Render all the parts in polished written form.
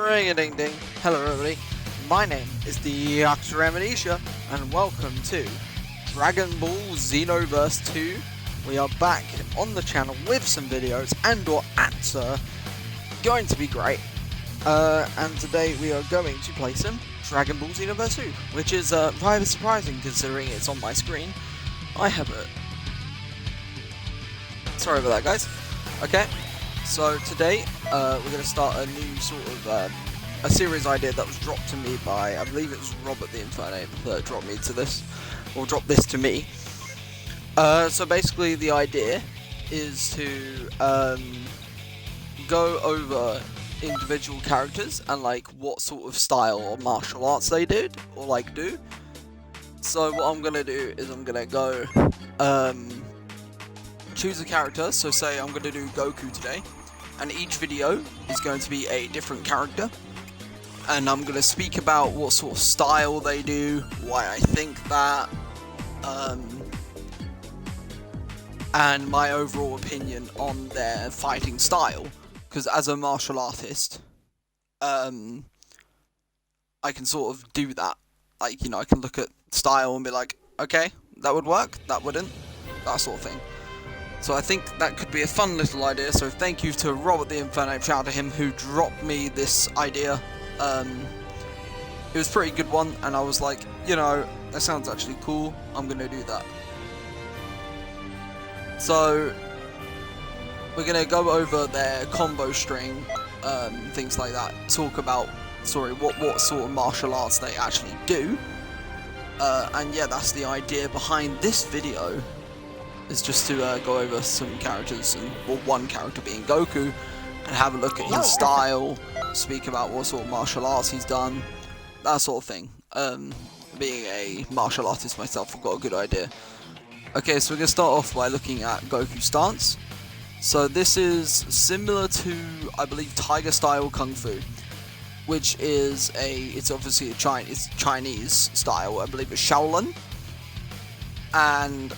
Ring-a-ding-ding. Hello everybody, my name is the Actor Amnesia, and welcome to Dragon Ball Xenoverse 2. We are back on the channel with some videos and or answer. Going to be great. And today we are going to play some Dragon Ball Xenoverse 2, which is rather surprising considering it's on my screen. I have it. Sorry about that, guys. Okay. So today, we're going to start a new sort of, a series idea that was dropped to me by, I believe it was Robert the Infernape that dropped me to this, or dropped this to me. So basically the idea is to, go over individual characters and like what sort of style or martial arts they did, or like do. So what I'm going to do is I'm going to go, choose a character. So say I'm going to do Goku today. And each video is going to be a different character, and I'm going to speak about what sort of style they do, why I think that, and my overall opinion on their fighting style. Because as a martial artist, I can sort of do that. Like, you know, I can look at style and be like, okay, that would work, that wouldn't, that sort of thing. So I think that could be a fun little idea, so thank you to Robert the Infernape, shout out to him, who dropped me this idea. It was a pretty good one, and I was like, you know, that sounds actually cool, I'm gonna do that. So, we're gonna go over their combo string, things like that, talk about, what sort of martial arts they actually do. And yeah, that's the idea behind this video. Is just to go over some characters, and well, one character being Goku, and have a look at his style, speak about what sort of martial arts he's done, that sort of thing. Being a martial artist myself, I've got a good idea. Okay, so we're going to start off by looking at Goku's stance. So this is similar to, I believe, Tiger style Kung Fu, which is it's obviously a Chinese style, I believe it's Shaolin, and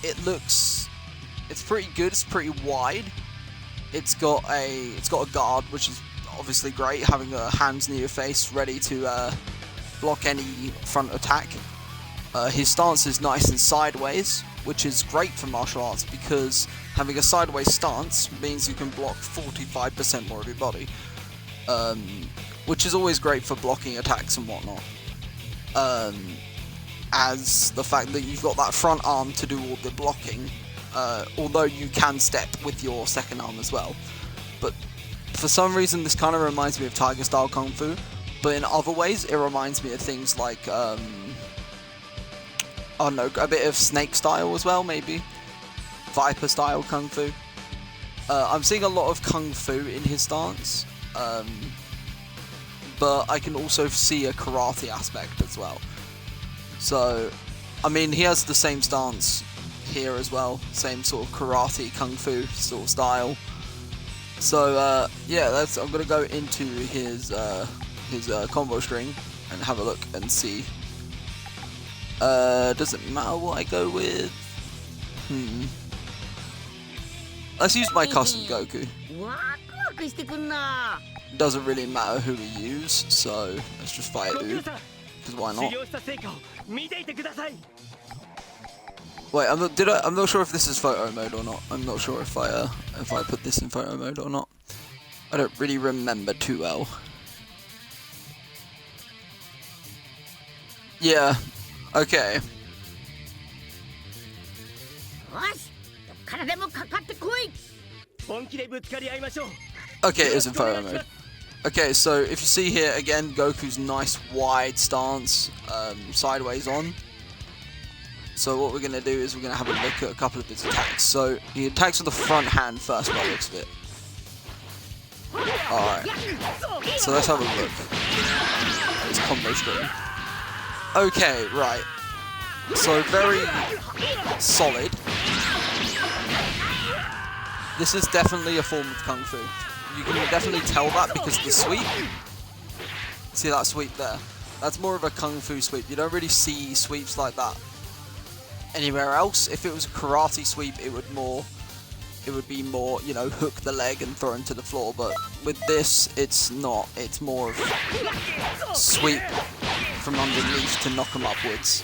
it's pretty good, it's pretty wide. It's got a guard, which is obviously great, having hands near your face, ready to block any front attack. His stance is nice and sideways, which is great for martial arts, because having a sideways stance means you can block 45% more of your body. Which is always great for blocking attacks and whatnot. As the fact that you've got that front arm to do all the blocking, although you can step with your second arm as well. But for some reason this kind of reminds me of Tiger style Kung Fu, but in other ways it reminds me of things like, I don't know, a bit of Snake style as well, maybe? Viper style Kung Fu. I'm seeing a lot of Kung Fu in his stance, but I can also see a karate aspect as well. So, I mean, he has the same stance here as well, same sort of karate, kung fu sort of style. So, yeah, I'm gonna go into his combo string and have a look and see. Does it matter what I go with? Let's use my custom Goku. Doesn't really matter who we use, so let's just fight Ooh. Because why not? Wait, I'm not sure if this is photo mode or not. I'm not sure if I put this in photo mode or not. I don't really remember too well. Yeah. Okay. Okay, it is in photo mode. Okay, so if you see here, again, Goku's nice wide stance, sideways on. So what we're going to do is we're going to have a look at a couple of his attacks. So he attacks with the front hand first by the looks of it. Alright, so let's have a look at his combo string. Okay, right. So very solid. This is definitely a form of Kung Fu. You can definitely tell that because the sweep. See that sweep there? That's more of a Kung Fu sweep. You don't really see sweeps like that anywhere else. If it was a karate sweep, it would more it would be more, you know, hook the leg and throw him to the floor. But with this, it's not. It's more of sweep from underneath to knock him upwards,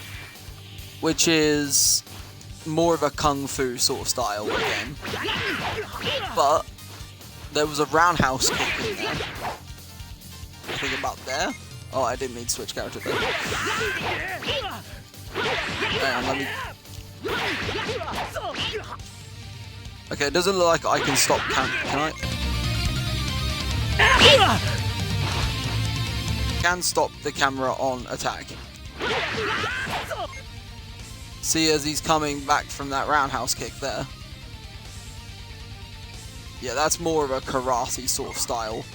which is more of a kung fu sort of style again. But there was a roundhouse kick in there. I think about there. Oh, I didn't mean to switch character there. Hang on, let me... Okay, it doesn't look like I can stop can I? Can stop the camera on attack. See, as he's coming back from that roundhouse kick there. Yeah, that's more of a karate sort of style.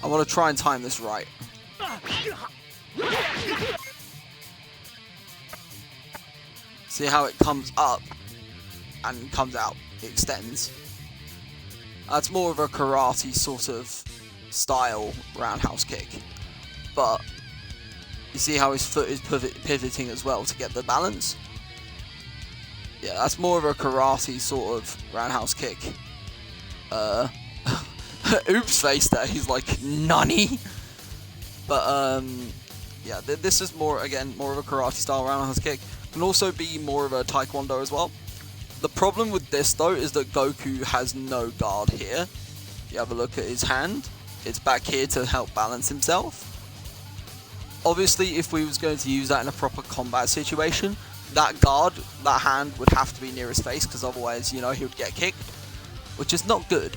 I want to try and time this right. See how it comes up and comes out. It extends. That's more of a karate sort of style roundhouse kick. But you see how his foot is pivoting as well to get the balance? Yeah, that's more of a karate sort of roundhouse kick. Oops face there, he's like, nani? But, yeah, this is more, again, more of a karate style roundhouse kick. Can also be more of a taekwondo as well. The problem with this, though, is that Goku has no guard here. You have a look at his hand. It's back here to help balance himself. Obviously, if we was going to use that in a proper combat situation, that guard, that hand, would have to be near his face, because otherwise, you know, he would get kicked, which is not good.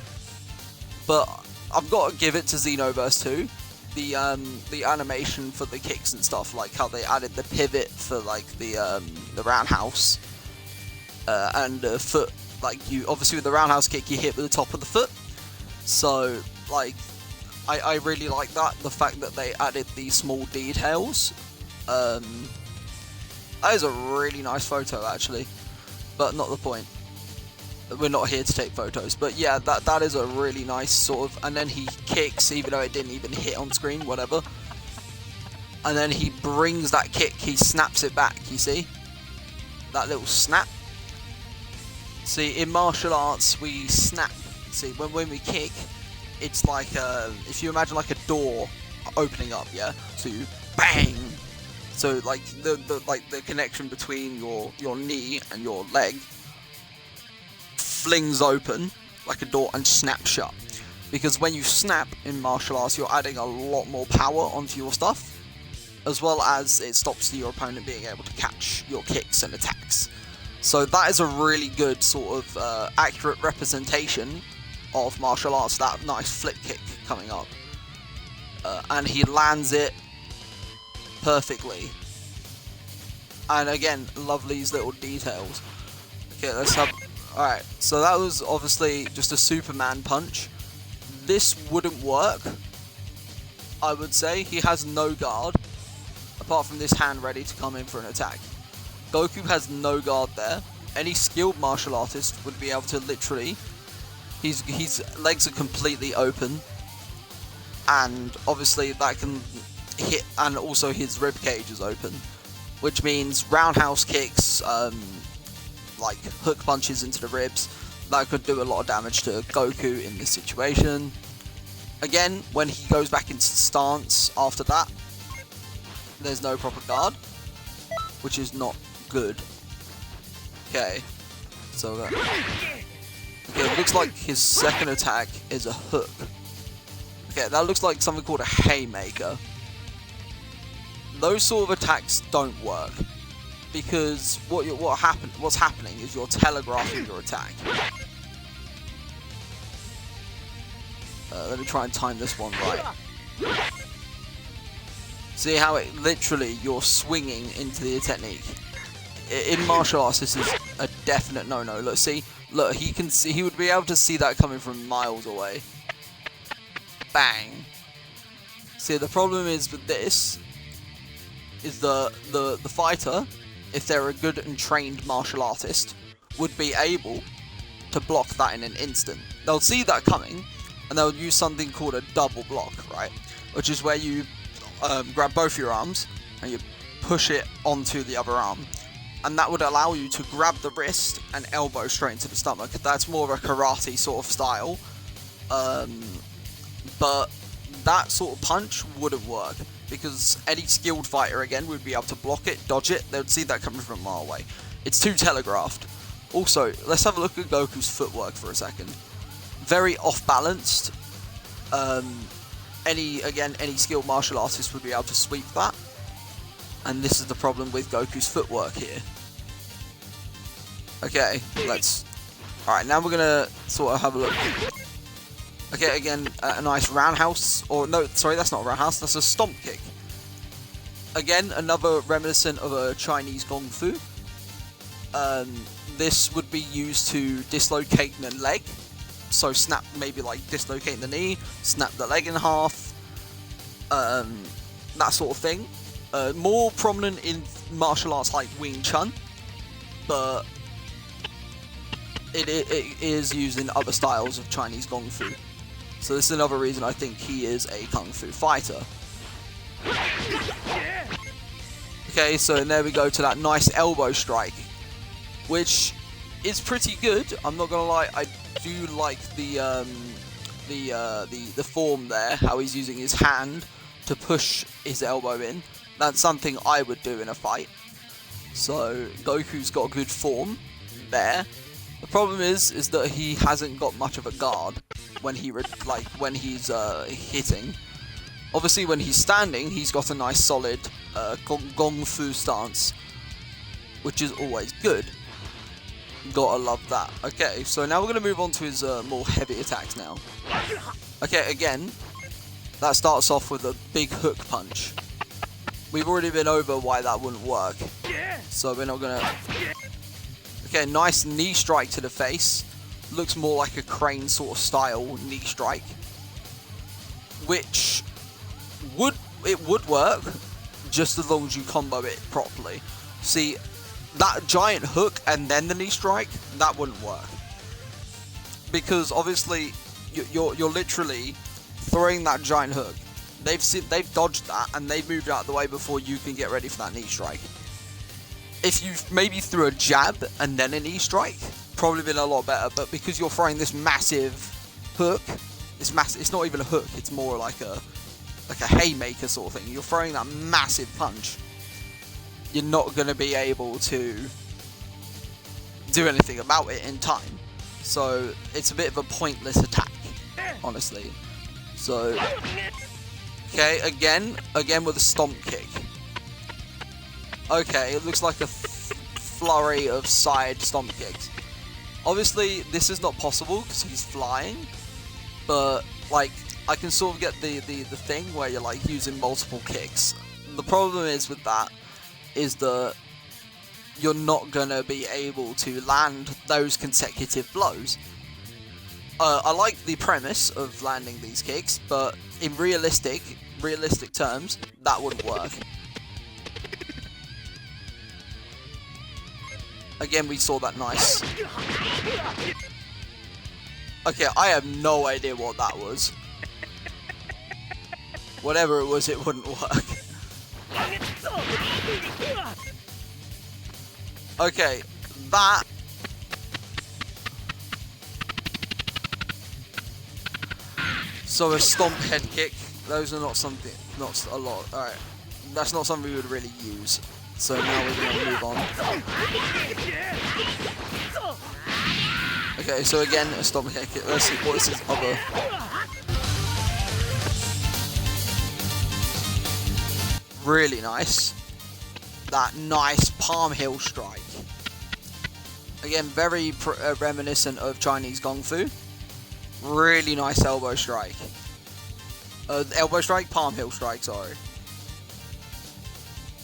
But I've got to give it to Xenoverse 2. The animation for the kicks and stuff, like how they added the pivot for like the roundhouse and the foot. Like, you obviously with the roundhouse kick, you hit with the top of the foot. So like, I really like that. The fact that they added these small details. That is a really nice photo actually, but not the point. We're not here to take photos, but yeah, that is a really nice sort of, and then he kicks even though it didn't even hit on screen, whatever. And then he brings that kick, he snaps it back, you see? That little snap. See, in martial arts, we snap. See, when we kick, it's like, if you imagine like a door opening up, yeah? So you bang! So like, the connection between your knee and your leg flings open like a door and snaps shut. Because when you snap in martial arts, you're adding a lot more power onto your stuff, as well as it stops your opponent being able to catch your kicks and attacks. So that is a really good sort of accurate representation of martial arts, that nice flip kick coming up. And he lands it perfectly. And again, love these little details. Okay, let's have... Alright, so that was obviously just a Superman punch. This wouldn't work, I would say. He has no guard, apart from this hand ready to come in for an attack. Goku has no guard there. Any skilled martial artist would be able to literally... His legs are completely open. And obviously that can hit, and also his rib cage is open. Which means roundhouse kicks, like hook punches into the ribs, that could do a lot of damage to Goku in this situation. Again, when he goes back into stance after that, there's no proper guard, which is not good. Okay, so okay, it looks like his second attack is a hook. Okay, that looks like something called a haymaker. Those sort of attacks don't work, because what's happening is you're telegraphing your attack. Let me try and time this one right. See how it literally, you're swinging into the technique. In martial arts, this is a definite no-no. Look, see, look, he would be able to see that coming from miles away. Bang. See, the problem is with this is the fighter, if they're a good and trained martial artist, would be able to block that in an instant. They'll see that coming, and they'll use something called a double block, right? Which is where you grab both your arms, and you push it onto the other arm. and that would allow you to grab the wrist and elbow straight into the stomach. That's more of a karate sort of style, but that sort of punch wouldn't work, because any skilled fighter, again, would be able to block it, dodge it, they would see that coming from a mile away. It's too telegraphed. Also, let's have a look at Goku's footwork for a second. Very off-balanced. Any skilled martial artist would be able to sweep that. And this is the problem with Goku's footwork here. Okay, alright, now we're gonna sort of have a look. Okay, again, a nice roundhouse, or no, sorry, that's not a roundhouse, that's a stomp kick. Again, another reminiscent of a Chinese Kung Fu. This would be used to dislocate the leg. So maybe like dislocate the knee, snap the leg in half, that sort of thing. More prominent in martial arts like Wing Chun, but it is used in other styles of Chinese Kung Fu. So this is another reason I think he is a Kung Fu fighter. Okay, so there we go to that nice elbow strike, which is pretty good. I'm not gonna lie, I do like the form there, how he's using his hand to push his elbow in. That's something I would do in a fight. So Goku's got good form there. The problem is that he hasn't got much of a guard when he's hitting. Obviously, when he's standing, he's got a nice solid Kung Fu stance, which is always good. Gotta love that. Okay, so now we're gonna move on to his more heavy attacks now. Okay, again, that starts off with a big hook punch. We've already been over why that wouldn't work, so we're not gonna... Okay, nice knee strike to the face. Looks more like a crane sort of style knee strike, which would work just as long as you combo it properly. See, that giant hook and then the knee strike, that wouldn't work, because obviously you're literally throwing that giant hook. They've dodged that and they've moved out of the way before you can get ready for that knee strike. If you maybe threw a jab and then a knee strike, probably been a lot better. But because you're throwing this massive hook, it's not even a hook, it's more like a haymaker sort of thing. You're throwing that massive punch. You're not going to be able to do anything about it in time. So it's a bit of a pointless attack, honestly. So, okay, again with a stomp kick. Okay, it looks like a flurry of side stomp kicks. Obviously, this is not possible because he's flying, but like I can sort of get the thing where you're like using multiple kicks. The problem is with that is that you're not gonna be able to land those consecutive blows. I like the premise of landing these kicks, but in realistic terms, that wouldn't work. Again, we saw that nice. Okay, I have no idea what that was. Whatever it was, it wouldn't work. Okay, that... So a stomp head kick, those are not a lot. Alright, that's not something we would really use. So now we're going to move on. Okay, so again, a stomp head kick. Let's see, what is his other... Really nice. That nice palm heel strike. Again, very reminiscent of Chinese Kung Fu. Really nice elbow strike. Elbow strike? Palm heel strike, sorry.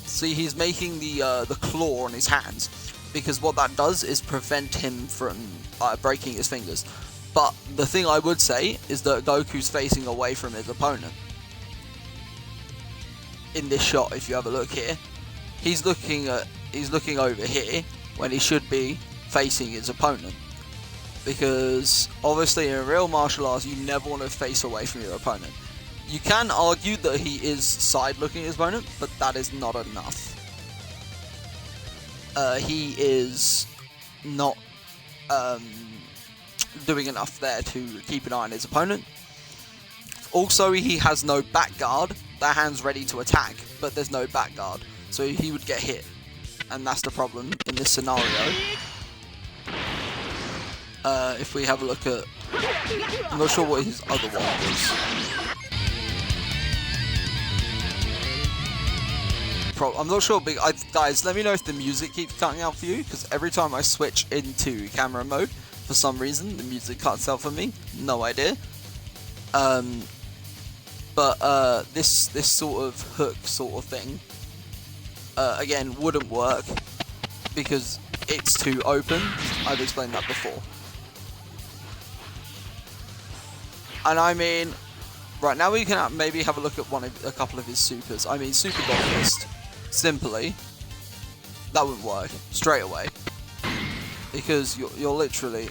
See, he's making the claw on his hands, because what that does is prevent him from breaking his fingers. But the thing I would say is that Goku's facing away from his opponent. In this shot, if you have a look here, he's looking over here when he should be facing his opponent. Because obviously in real martial arts, you never want to face away from your opponent. You can argue that he is side looking at his opponent, but that is not enough. he is not doing enough there to keep an eye on his opponent. Also, he has no back guard. That hand's ready to attack, but there's no back guard, so he would get hit, and that's the problem in this scenario. If we have a look at, I'm not sure what his other one was. I'm not sure, but guys, let me know if the music keeps cutting out for you, because every time I switch into camera mode, for some reason, the music cuts out for me. No idea. But this sort of hook sort of thing, again, wouldn't work because it's too open. I've explained that before. And I mean, right now we can maybe have a look at a couple of his supers. I mean, Super God Fist, simply, that wouldn't work straight away because you're literally.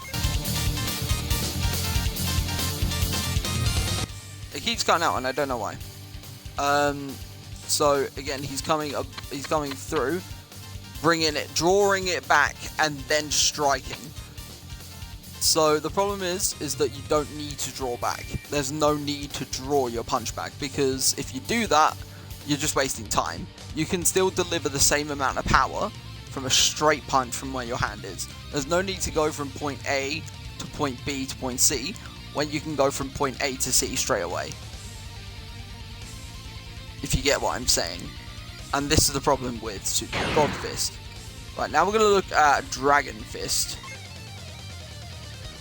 It keeps cutting out, and I don't know why. So again, he's coming through, bringing it, drawing it back, and then striking. So the problem is that you don't need to draw back. There's no need to draw your punch back, because if you do that, you're just wasting time. You can still deliver the same amount of power from a straight punch from where your hand is. There's no need to go from point A to point B to point C, when you can go from point A to C straight away. If you get what I'm saying. And this is the problem with Super God Fist. Right, now we're going to look at Dragon Fist.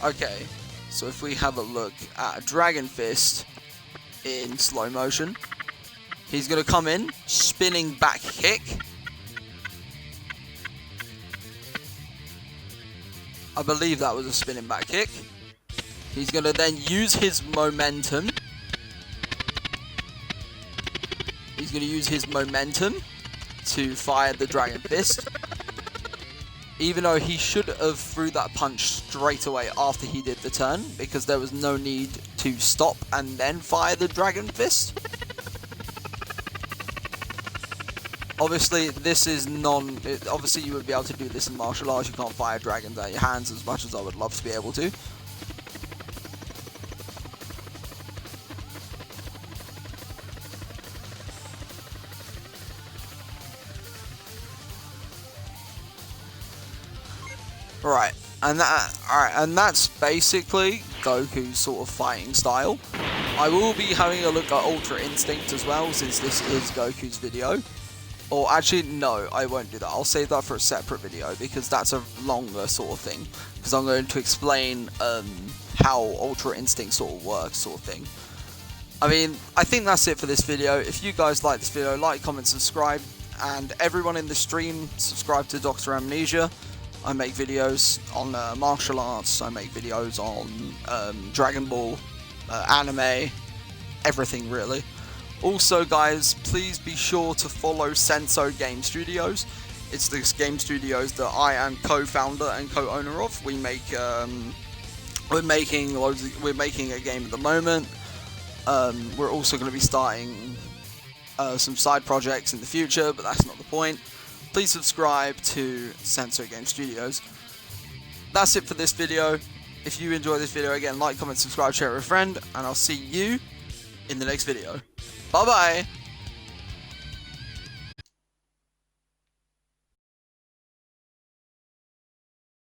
Okay, so if we have a look at Dragon Fist in slow motion, he's going to come in, spinning back kick. I believe that was a spinning back kick. He's going to then use his momentum. He's going to use his momentum to fire the Dragon Fist. Even though he should have threw that punch straight away after he did the turn, because there was no need to stop and then fire the Dragon Fist. Obviously, this is obviously, you would be able to do this in martial arts. You can't fire dragons out your hands as much as I would love to be able to. Right, and that's basically Goku's sort of fighting style. I will be having a look at Ultra Instinct as well, since this is Goku's video. Or actually, no, I won't do that. I'll save that for a separate video, because that's a longer sort of thing. Because I'm going to explain how Ultra Instinct sort of works, sort of thing. I mean, I think that's it for this video. If you guys like this video, like, comment, subscribe. And everyone in the stream, subscribe to Dr. Amnesia. I make videos on martial arts, I make videos on Dragon Ball, anime, everything really. Also guys, please be sure to follow Senso Game Studios. It's this game studios that I am co-founder and co-owner of. We make, we're making a game at the moment. We're also going to be starting some side projects in the future, but that's not the point. Please subscribe to Senso Game Studios. That's it for this video. If you enjoyed this video, again, like, comment, subscribe, share it with a friend, and I'll see you in the next video. Bye bye!